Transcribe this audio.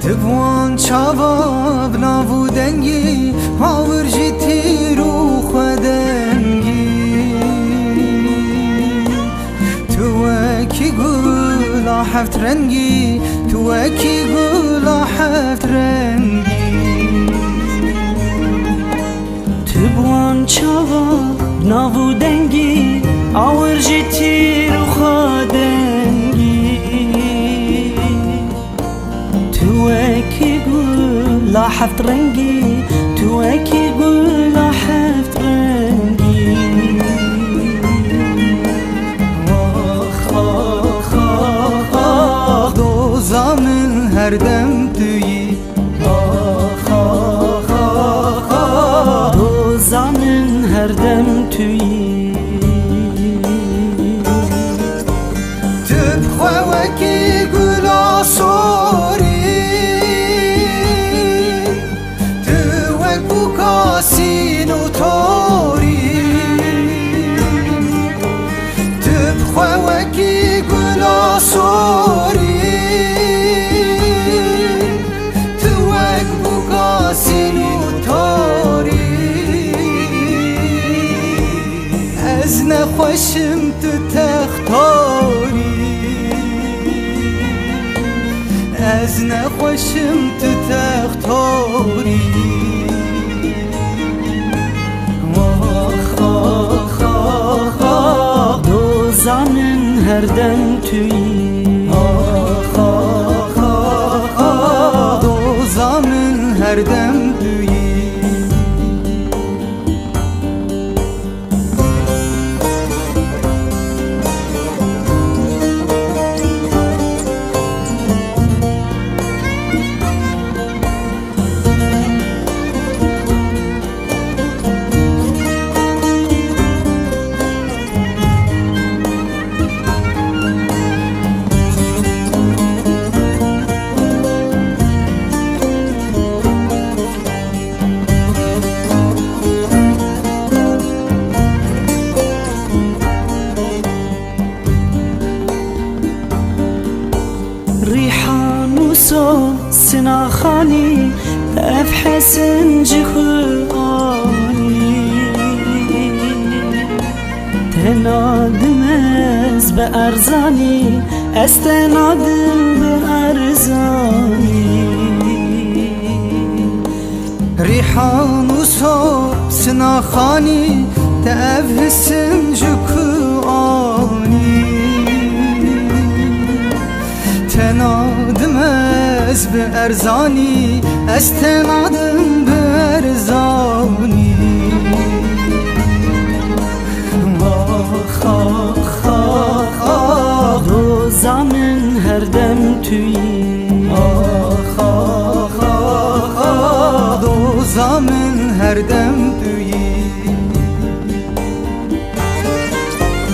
تبوان چاوا بناو دنگی هاور جیتی رو خودنگی تو اکی گولا هفت رنگی تو اکی گولا هفت رنگی تبوان چاوا بناو دنگی هاور جیتی رو خودنگی توكي قول لا حفت رنقي توكي قول لا حفت رنقي آخ آخ آخ آخ دوزا من هر دم تویی آخ آخ آخ آخ دوزا من هر دم تویی تبخوا وکی گلا سوری سینو تاری تبخوا وکی گلا سوری تو وک بوکا سینو تاری از نخوشم تو تختاری از نخوشم تو تختاری زانن هر دم تویی آخ آخ آخ آخ دوزا من هر دم تویی ريحان وصوت سناخاني تقف حسن جخواني تنادم از بأرزاني استنادم بأرزاني ريحان وصوت سناخاني تقف حسن جخواني تنادم از بأرزاني استنادم بأرزاني آخ آخ آخ آخ دوزا من هر دم تویی آخ آخ آخ آخ دوزا من هر دم